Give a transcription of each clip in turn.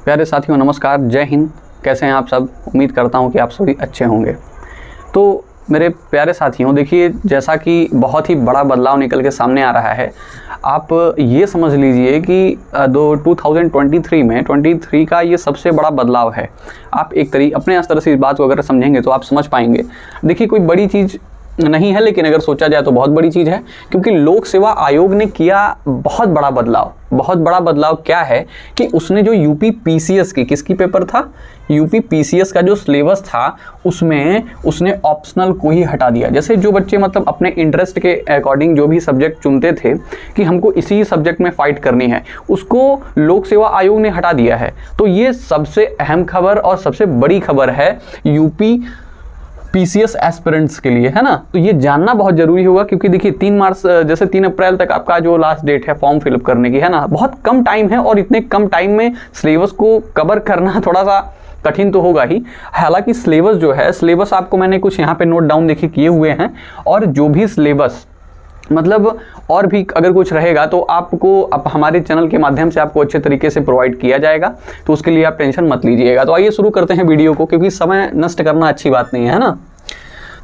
प्यारे साथियों नमस्कार, जय हिंद। कैसे हैं आप सब? उम्मीद करता हूं कि आप सभी अच्छे होंगे। तो मेरे प्यारे साथियों, देखिए जैसा कि बहुत ही बड़ा बदलाव निकल के सामने आ रहा है, आप ये समझ लीजिए कि 2023 का ये सबसे बड़ा बदलाव है। आप एक अपने स्तर से इस बात को अगर समझेंगे तो आप समझ पाएंगे। देखिए कोई बड़ी चीज़ नहीं है, लेकिन अगर सोचा जाए तो बहुत बड़ी चीज़ है, क्योंकि लोक सेवा आयोग ने किया बहुत बड़ा बदलाव। बहुत बड़ा बदलाव क्या है कि उसने जो यूपी पीसीएस की, किसकी पेपर था, यूपी पीसीएस का जो सिलेबस था उसमें उसने ऑप्शनल को ही हटा दिया। जैसे जो बच्चे मतलब अपने इंटरेस्ट के अकॉर्डिंग जो भी सब्जेक्ट चुनते थे कि हमको इसी सब्जेक्ट में फाइट करनी है, उसको लोक सेवा आयोग ने हटा दिया है। तो ये सबसे अहम खबर और सबसे बड़ी खबर है यूपी पीसीएस एस्पिरेंट्स के लिए, है ना। तो ये जानना बहुत जरूरी होगा, क्योंकि देखिए 3 अप्रैल तक आपका जो लास्ट डेट है फॉर्म फिलअप करने की, है ना। बहुत कम टाइम है और इतने कम टाइम में सिलेबस को कवर करना थोड़ा सा कठिन तो होगा ही। हालांकि सिलेबस जो है, सिलेबस आपको मैंने कुछ यहाँ पे नोट डाउन देखिए किए हुए हैं, और जो भी सिलेबस मतलब और भी अगर कुछ रहेगा तो आपको हमारे चैनल के माध्यम से आपको अच्छे तरीके से प्रोवाइड किया जाएगा, तो उसके लिए आप टेंशन मत लीजिएगा। तो आइए शुरू करते हैं वीडियो को, क्योंकि समय नष्ट करना अच्छी बात नहीं है ना।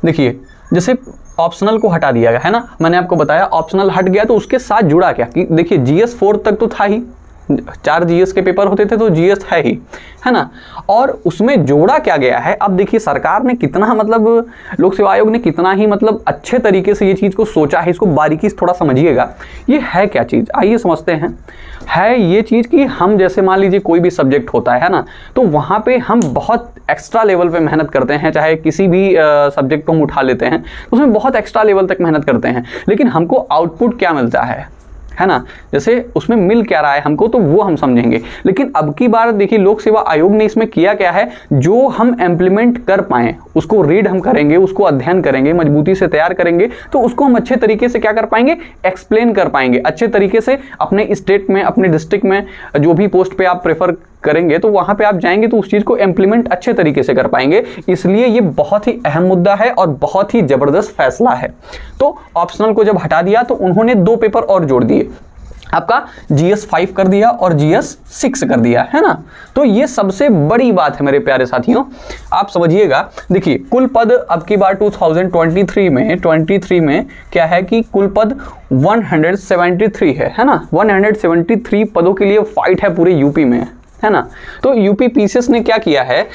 देखिए जैसे ऑप्शनल को हटा दिया गया है ना, मैंने आपको बताया ऑप्शनल हट गया, तो उसके साथ जुड़ा क्या कि देखिए जीएस 4 तक तो था ही, 4 जीएस के पेपर होते थे तो जीएस है ही, है ना। और उसमें जोड़ा क्या गया है, अब देखिए सरकार ने कितना मतलब लोक सेवा आयोग ने कितना ही मतलब अच्छे तरीके से ये चीज़ को सोचा है। इसको बारीकी से थोड़ा समझिएगा, ये है क्या चीज़, आइए समझते हैं। है ये चीज़ कि हम जैसे मान लीजिए कोई भी सब्जेक्ट होता है ना, तो वहाँ पे हम बहुत एक्स्ट्रा लेवल पे मेहनत करते हैं। चाहे किसी भी सब्जेक्ट को हम उठा लेते हैं, उसमें बहुत एक्स्ट्रा लेवल तक मेहनत करते हैं, लेकिन हमको आउटपुट क्या मिलता है ना। जैसे उसमें मिल क्या रहा है हमको, तो वो हम समझेंगे। लेकिन अब की बार देखिए लोक सेवा आयोग ने इसमें किया क्या है, जो हम इम्प्लीमेंट कर पाएँ उसको रीड हम करेंगे, उसको अध्ययन करेंगे, मजबूती से तैयार करेंगे, तो उसको हम अच्छे तरीके से क्या कर पाएंगे, एक्सप्लेन कर पाएंगे अच्छे तरीके से। अपने स्टेट में, अपने डिस्ट्रिक्ट में जो भी पोस्ट पे आप प्रेफर करेंगे, तो वहां पे आप जाएंगे तो उस चीज को इम्प्लीमेंट अच्छे तरीके से कर पाएंगे। इसलिए ये बहुत ही अहम मुद्दा है और बहुत ही जबरदस्त फैसला है। तो ऑप्शनल को जब हटा दिया तो उन्होंने 2 पेपर और जोड़ दिए, आपका GS 5 कर दिया और GS 6 कर दिया, है ना। तो ये सबसे बड़ी बात है मेरे प्यारे साथियों, आप समझिएगा। देखिए कुल पद अब की बार 2023 में क्या है कि कुल पद 173 है ना। 173 पदों के लिए फाइट है पूरे यूपी में, है ना। तो यूपी पीसीएस ने क्या किया है,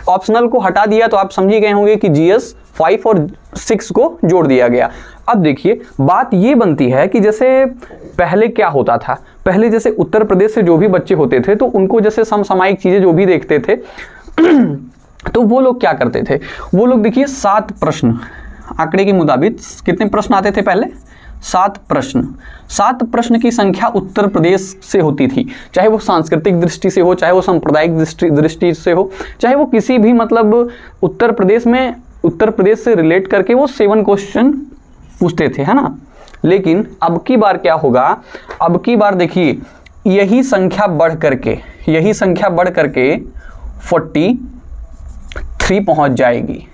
ऑप्शनल को हटा दिया, तो आप समझ ही गए होंगे कि GS 5 और 6 को जोड़ दिया गया। अब देखिए बात ये बनती है कि जैसे पहले क्या होता था, पहले जैसे उत्तर प्रदेश से जो भी बच्चे होते थे तो उनको जैसे समसामयिक चीजें जो भी देखते थे तो वो लोग क्या करते थे, वो लोग देखिए 7 प्रश्न, आंकड़े के मुताबिक कितने प्रश्न आते थे पहले, 7 प्रश्न की संख्या उत्तर प्रदेश से होती थी। चाहे वो सांस्कृतिक दृष्टि से हो, चाहे वो सांप्रदायिक दृष्टि से हो, चाहे वो किसी भी मतलब उत्तर प्रदेश से रिलेट करके वो 7 क्वेश्चन पूछते थे, है ना। लेकिन अब की बार क्या होगा, अब की बार देखिए यही संख्या बढ़ करके 43 पहुंच जाएगी,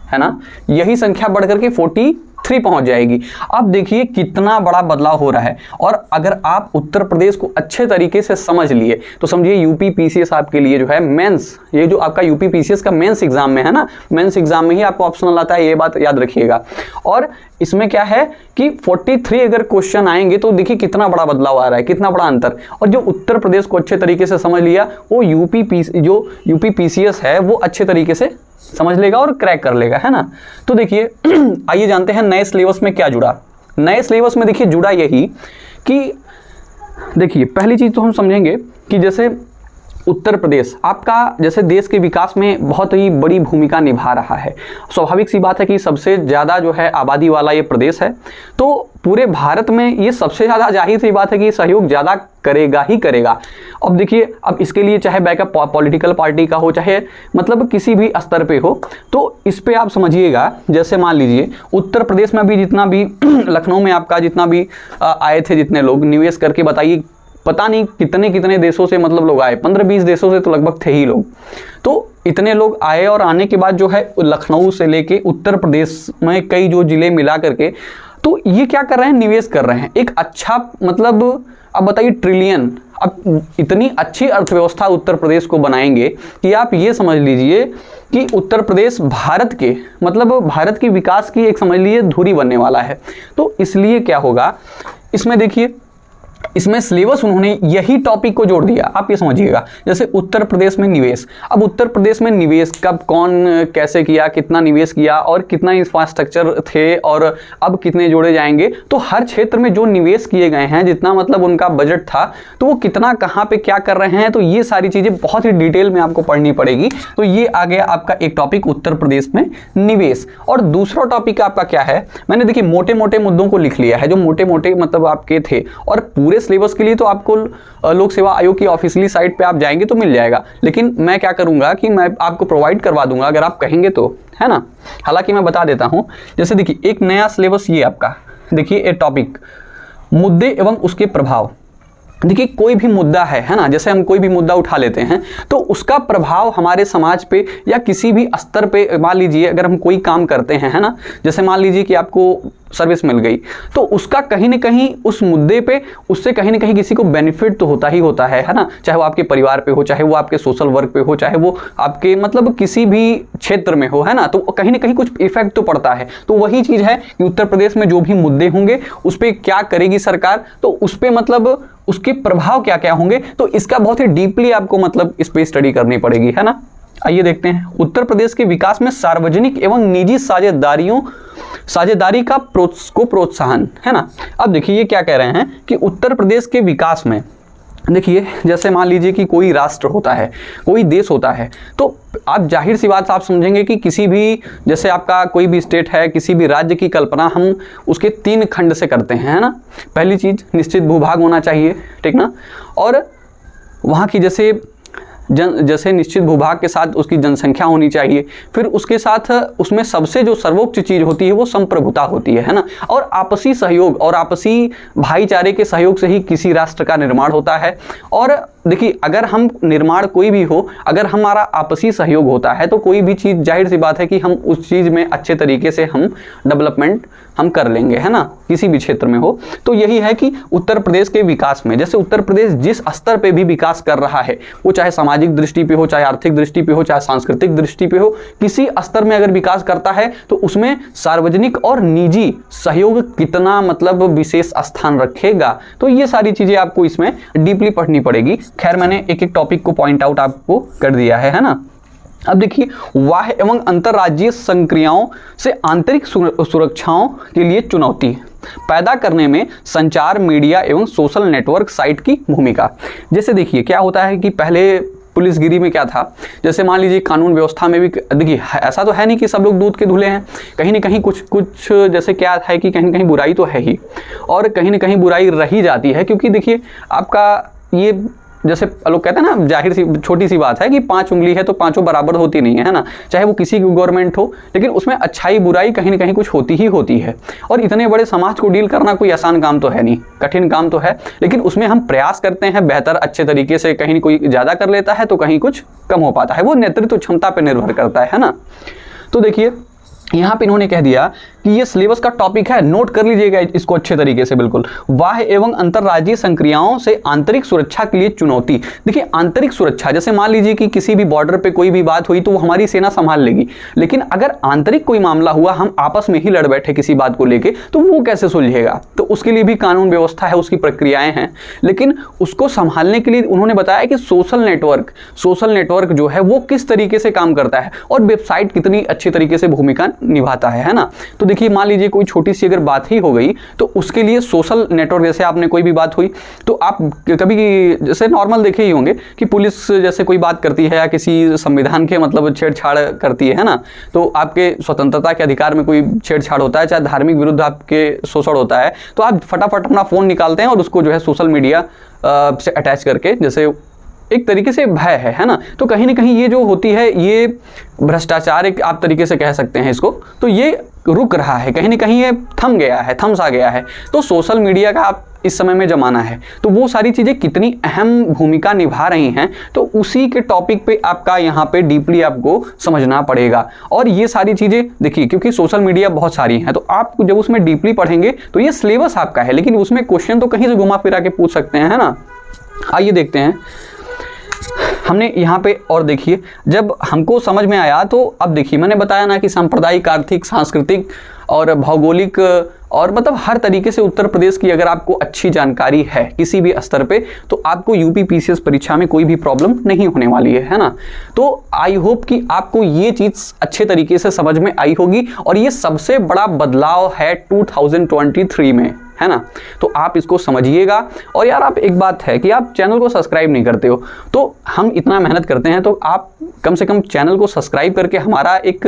है ना। यही संख्या बढ़ करके 43 पहुंच जाएगी। अब देखिए कितना बड़ा बदलाव हो रहा है। और अगर आप उत्तर प्रदेश को अच्छे तरीके से समझ लिए तो समझिए यूपी पीसीएस आपके लिए जो है मेंस, ये जो आपका यूपी पीसीएस का मेंस एग्जाम में है ना, मेंस एग्जाम में ही आपको ऑप्शनल आता है, ये बात याद रखिएगा। और इसमें क्या है कि 43 अगर क्वेश्चन आएंगे तो देखिए कितना बड़ा बदलाव आ रहा है, कितना बड़ा अंतर। और जो उत्तर प्रदेश को अच्छे तरीके से समझ लिया, वो यूपी पीसीएस है वो अच्छे तरीके से समझ लेगा और क्रैक कर लेगा, है ना। तो देखिए आइए जानते हैं नए सिलेबस में क्या जुड़ा। नए सिलेबस में देखिए जुड़ा यही कि देखिए पहली चीज तो हम समझेंगे कि जैसे उत्तर प्रदेश आपका जैसे देश के विकास में बहुत ही बड़ी भूमिका निभा रहा है। स्वाभाविक सी बात है कि सबसे ज़्यादा जो है आबादी वाला ये प्रदेश है, तो पूरे भारत में ये सबसे ज़्यादा जाहिर सी बात है कि सहयोग ज़्यादा करेगा ही करेगा। अब देखिए अब इसके लिए चाहे बैकअप पॉलिटिकल पार्टी का हो, चाहे मतलब किसी भी स्तर पे हो, तो इस पे आप समझिएगा। जैसे मान लीजिए उत्तर प्रदेश में भी जितना भी लखनऊ में आपका जितना भी आए थे, जितने लोग निवेश करके, बताइए पता नहीं कितने देशों से मतलब लोग आए, 15-20 देशों से तो लगभग थे ही लोग। तो इतने लोग आए और आने के बाद जो है लखनऊ से लेके उत्तर प्रदेश में कई जो जिले मिला करके, तो ये क्या कर रहे हैं, निवेश कर रहे हैं। एक अच्छा मतलब अब बताइए ट्रिलियन, अब इतनी अच्छी अर्थव्यवस्था उत्तर प्रदेश को बनाएंगे कि आप ये समझ लीजिए कि उत्तर प्रदेश भारत के मतलब भारत की विकास की एक समझ लीजिए धुरी बनने वाला है। तो इसलिए क्या होगा, इसमें देखिए इसमें सिलेबस उन्होंने यही टॉपिक को जोड़ दिया। आप ये समझिएगा, जैसे उत्तर प्रदेश में निवेश, अब उत्तर प्रदेश में निवेश कब कौन कैसे किया, कितना निवेश किया और कितना इंफ्रास्ट्रक्चर थे और अब कितने जोड़े जाएंगे, तो हर क्षेत्र में जो निवेश किए गए हैं, जितना मतलब उनका बजट था, तो वो कितना कहाँ पे क्या कर रहे हैं, तो ये सारी चीज़ें बहुत ही डिटेल में आपको पढ़नी पड़ेगी। तो ये आ गया आपका एक टॉपिक उत्तर प्रदेश में निवेश। और दूसरा टॉपिक आपका क्या है, मैंने देखिए मोटे मोटे मुद्दों को लिख लिया है, जो मोटे मोटे मतलब आपके थे, और पूरे सिलेबस के लिए तो आपको लोक सेवा आयोग की ऑफिशियली साइट पे आप जाएंगे तो मिल जाएगा, लेकिन मैं क्या करूंगा कि मैं आपको प्रोवाइड करवा दूंगा अगर आप कहेंगे तो, है ना। हालांकि मैं बता देता हूं, जैसे देखिए एक नया सिलेबस ये आपका, देखिए एक टॉपिक मुद्दे एवं उसके प्रभाव। देखिए कोई भी मुद्दा है ना, जैसे हम कोई भी मुद्दा उठा लेते हैं तो उसका प्रभाव हमारे समाज पे या किसी भी स्तर पे, मान लीजिए अगर हम कोई काम करते हैं, है ना, जैसे मान लीजिए कि आपको सर्विस मिल गई, तो उसका कहीं ना कहीं उस मुद्दे पे उससे कहीं ना कहीं किसी को बेनिफिट तो होता ही होता है ना, चाहे वो आपके परिवार पे हो, चाहे वो आपके सोशल वर्क पे हो, चाहे वो आपके मतलब किसी भी क्षेत्र में हो, है ना, तो कहीं ना कहीं कुछ इफेक्ट तो पड़ता है। तो वही चीज़ है कि उत्तर प्रदेश में जो भी मुद्दे होंगे उस पर क्या करेगी सरकार, तो उस पर मतलब उसके प्रभाव क्या क्या होंगे, तो इसका बहुत ही डीपली आपको मतलब इस पर स्टडी करनी पड़ेगी, है ना। आइए देखते हैं, उत्तर प्रदेश के विकास में सार्वजनिक एवं निजी साझेदारी को प्रोत्साहन, है ना। अब देखिए ये क्या कह रहे हैं कि उत्तर प्रदेश के विकास में, देखिए जैसे मान लीजिए कि कोई राष्ट्र होता है, कोई देश होता है, तो आप जाहिर सी बात आप समझेंगे कि किसी भी, जैसे आपका कोई भी स्टेट है, किसी भी राज्य की कल्पना हम उसके 3 खंड से करते हैं, है ना। पहली चीज़ निश्चित भूभाग होना चाहिए, ठीक ना, और वहाँ की जैसे निश्चित भूभाग के साथ उसकी जनसंख्या होनी चाहिए, फिर उसके साथ उसमें सबसे जो सर्वोच्च चीज़ होती है वो संप्रभुता होती है ना, और आपसी सहयोग और आपसी भाईचारे के सहयोग से ही किसी राष्ट्र का निर्माण होता है। और देखिए अगर हम निर्माण कोई भी हो, अगर हमारा आपसी सहयोग होता है तो कोई भी चीज़ जाहिर सी बात है कि हम उस चीज़ में अच्छे तरीके से हम डेवलपमेंट हम कर लेंगे, है ना, किसी भी क्षेत्र में हो। तो यही है कि उत्तर प्रदेश के विकास में, जैसे उत्तर प्रदेश जिस स्तर पे भी विकास कर रहा है, वो चाहे सामाजिक दृष्टि पे हो, चाहे आर्थिक दृष्टि पे हो, चाहे सांस्कृतिक दृष्टि पे हो, किसी स्तर में अगर विकास करता है तो उसमें सार्वजनिक और निजी सहयोग कितना मतलब विशेष स्थान रखेगा। तो ये सारी चीज़ें आपको इसमें डीपली पढ़नी पड़ेगी। खैर मैंने एक एक टॉपिक को पॉइंट आउट आपको कर दिया है ना। अब देखिए बाह्य एवं अंतर्राज्यीय संक्रियाओं से आंतरिक सुरक्षाओं के लिए चुनौती पैदा करने में संचार, मीडिया एवं सोशल नेटवर्क साइट की भूमिका। जैसे देखिए क्या होता है कि पहले पुलिसगिरी में क्या था, जैसे मान लीजिए कानून व्यवस्था में भी देखिए ऐसा तो है नहीं कि सब लोग दूध के धुले हैं, कहीं ना कहीं कुछ जैसे क्या है कि कहीं ना कहीं बुराई तो है ही, और कहीं ना कहीं बुराई रही जाती है, क्योंकि देखिए आपका ये जैसे लोग कहते हैं ना, जाहिर सी छोटी सी बात है कि 5 उंगली है तो पांचों बराबर होती नहीं है ना, चाहे वो किसी की गवर्नमेंट हो, लेकिन उसमें अच्छाई बुराई कहीं ना कहीं कुछ होती ही होती है। और इतने बड़े समाज को डील करना कोई आसान काम तो है नहीं, कठिन काम तो है, लेकिन उसमें हम प्रयास करते हैं बेहतर अच्छे तरीके से, कहीं कोई ज़्यादा कर लेता है तो कहीं कुछ कम हो पाता है, वो नेतृत्व क्षमता पर निर्भर करता है ना। तो देखिए यहाँ पे इन्होंने कह दिया कि ये सिलेबस का टॉपिक है, नोट कर लीजिएगा इसको अच्छे तरीके से बिल्कुल। बाह्य एवं अंतर्राज्यीय संक्रियाओं से आंतरिक सुरक्षा के लिए चुनौती। देखिए आंतरिक सुरक्षा, जैसे मान लीजिए कि किसी भी बॉर्डर पे कोई भी बात हुई तो वो हमारी सेना संभाल लेगी, लेकिन अगर आंतरिक कोई मामला हुआ, हम आपस में ही लड़ बैठे किसी बात को लेके, तो वो कैसे सुलझेगा। तो उसके लिए भी कानून व्यवस्था है, उसकी प्रक्रियाएं हैं, लेकिन उसको संभालने के लिए उन्होंने बताया कि सोशल नेटवर्क जो है वो किस तरीके से काम करता है और वेबसाइट कितनी अच्छी तरीके से भूमिका निभाता है ना। तो देखिए मान लीजिए कोई छोटी सी अगर बात ही हो गई तो उसके लिए सोशल नेटवर्क, जैसे आपने कोई भी बात हुई तो आप कभी जैसे नॉर्मल देखे ही होंगे कि पुलिस जैसे कोई बात करती है या किसी संविधान के मतलब छेड़छाड़ करती है ना, तो आपके स्वतंत्रता के अधिकार में कोई छेड़छाड़ होता है, चाहे धार्मिक विरुद्ध आपके शोषण होता है, तो आप फटाफट अपना फ़ोन निकालते हैं और उसको जो है सोशल मीडिया से अटैच करके, जैसे एक तरीके से भय है ना। तो कहीं ना कहीं ये जो होती है ये भ्रष्टाचार एक आप तरीके से कह सकते हैं इसको। तो ये रुक रहा है, कहीं ना कहीं ये थम गया है, थमसा गया है। तो सोशल मीडिया का आप इस समय में ज़माना है, तो वो सारी चीज़ें कितनी अहम भूमिका निभा रही हैं, तो उसी के टॉपिक पे आपका यहाँ पे डीपली आपको समझना पड़ेगा। और ये सारी चीज़ें देखिए, क्योंकि सोशल मीडिया बहुत सारी हैं, तो आप जब उसमें डीपली पढ़ेंगे तो ये सिलेबस आपका है, लेकिन उसमें क्वेश्चन तो कहीं से घुमा फिरा के पूछ सकते हैं, है ना। आइए देखते हैं हमने यहाँ पे, और देखिए जब हमको समझ में आया तो अब देखिए मैंने बताया ना कि सांप्रदायिक, आर्थिक, सांस्कृतिक और भौगोलिक और मतलब हर तरीके से उत्तर प्रदेश की अगर आपको अच्छी जानकारी है किसी भी स्तर पे, तो आपको यूपी पीसीएस परीक्षा में कोई भी प्रॉब्लम नहीं होने वाली है ना। तो आई होप कि आपको ये चीज़ अच्छे तरीके से समझ में आई होगी, और ये सबसे बड़ा बदलाव है 2023 में, है ना। तो आप इसको समझिएगा। और यार आप, एक बात है कि आप चैनल को सब्सक्राइब नहीं करते हो, तो हम इतना मेहनत करते हैं, तो आप कम से कम चैनल को सब्सक्राइब करके हमारा एक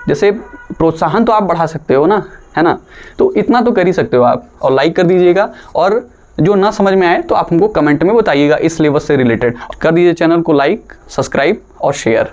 जैसे प्रोत्साहन तो आप बढ़ा सकते हो ना, है ना। तो इतना तो कर ही सकते हो आप, और लाइक कर दीजिएगा, और जो ना समझ में आए तो आप हमको कमेंट में बताइएगा इस सिलेबस से रिलेटेड। कर दीजिए चैनल को लाइक, सब्सक्राइब और शेयर।